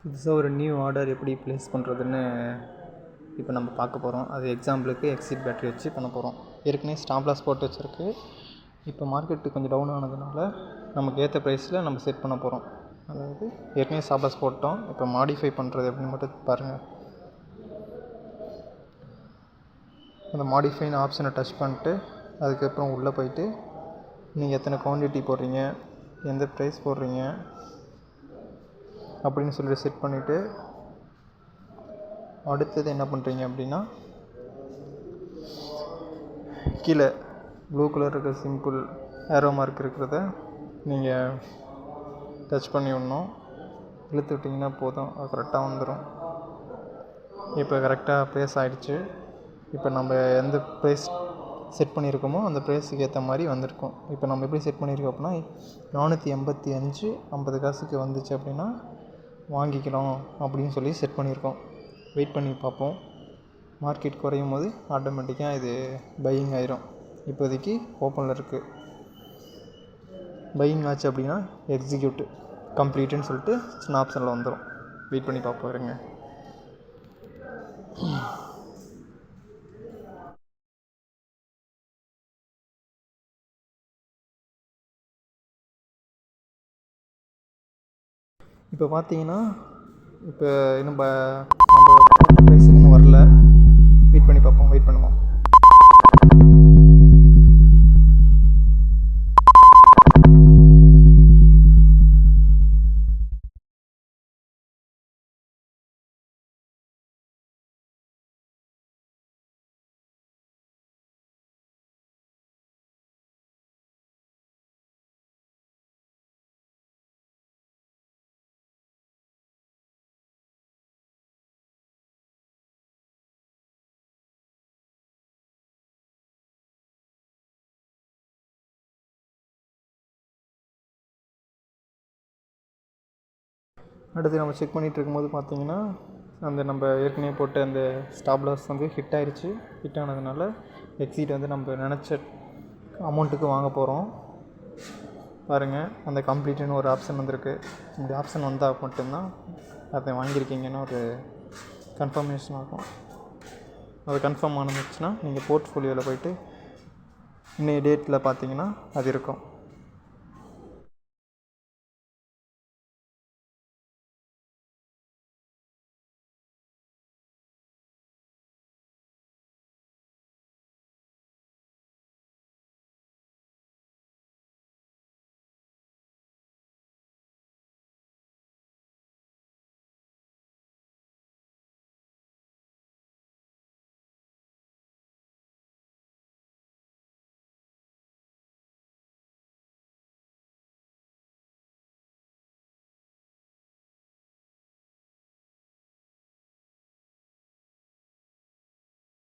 புதுசாக ஒரு new order எப்படி ப்ளேஸ் பண்ணுறதுன்னு இப்போ நம்ம பார்க்க போகிறோம். அது எக்ஸாம்பிளுக்கு எக்ஸிட் பேட்டரி வச்சு பண்ண போகிறோம். ஏற்கனவே ஸ்டாப் லாஸ் போட்டு வச்சுருக்கு. இப்போ மார்க்கெட்டு கொஞ்சம் டவுன் ஆனதுனால நமக்கு ஏற்ற ப்ரைஸில் நம்ம செட் பண்ண போகிறோம். அதாவது ஏற்கனவே ஸ்டாப் லாஸ் போட்டோம், இப்போ மாடிஃபை பண்ணுறது எப்படின்னு மட்டும் பாருங்கள். அந்த மாடிஃபைன் ஆப்ஷனை டச் பண்ணிட்டு அதுக்கப்புறம் உள்ளே போயிட்டு நீங்கள் எத்தனை குவான்டிட்டி போடுறீங்க, எந்த ப்ரைஸ் போடுறீங்க அப்படின்னு சொல்லிட்டு செட் பண்ணிவிட்டு அடுத்தது என்ன பண்ணுறீங்க அப்படின்னா, கீழே ப்ளூ கலர் இருக்கிற சிம்பிள் ஏரோ மார்க் இருக்கிறத நீங்கள் டச் பண்ணி விடணும். இழுத்து விட்டிங்கன்னா போதும், அது கரெக்டாக வந்துடும். இப்போ கரெக்டாக ப்ளேஸ் ஆகிடுச்சு. இப்போ நம்ம எந்த ப்ரைஸ் செட் பண்ணியிருக்கோமோ அந்த ப்ரைஸுக்கு ஏற்ற மாதிரி வந்திருக்கும். இப்போ நம்ம எப்படி செட் பண்ணியிருக்கோம் அப்படின்னா 485 50 காசுக்கு வந்துச்சு அப்படின்னா வாங்கிக்கலாம் அப்படின்னு சொல்லி செட் பண்ணியிருக்கோம். வெயிட் பண்ணி பார்ப்போம். மார்க்கெட் குறையும் போது ஆட்டோமேட்டிக்காக இது பையிங் ஆயிரும். இப்போதைக்கு ஓப்பனில் இருக்குது. பையிங் ஆச்சு அப்படின்னா எக்ஸிக்யூட் கம்ப்ளீட்டுன்னு சொல்லிட்டு சின்ன ஆப்ஷனில் வந்துடும். வெயிட் பண்ணி பார்ப்போம் இருங்க. இப்போ பார்த்தீங்கன்னா இப்போ இன்னும் நம்ம ப்ரைஸுக்கு இன்னும் வரல. வெயிட் பண்ணி பார்ப்போம். வெயிட் பண்ணுவோம். அடுத்து நம்ம செக் பண்ணிகிட்டு இருக்கும்போது பார்த்தீங்கன்னா அந்த நம்ம ஏற்கனவே போட்ட அந்த ஸ்டாப் லாஸ் வந்து ஹிட் ஆயிடுச்சு. ஹிட் ஆனதுனால எக்ஸிட் வந்து நம்ம நினச்ச அமௌண்ட்டுக்கு வாங்க போகிறோம். பாருங்கள், அந்த கம்ப்ளீட்டுன்னு ஒரு ஆப்ஷன் வந்திருக்கு. இந்த ஆப்ஷன் வந்தால் மட்டும்தான் அதை வாங்கியிருக்கீங்கன்னு ஒரு கன்ஃபர்மேஷன் ஆகும். அது கன்ஃபார்ம் ஆனதுச்சுன்னா நீங்கள் போர்ட்ஃபோலியோவில் போய்ட்டு இன்னைய டேட்டில் பார்த்தீங்கன்னா அது இருக்கும்.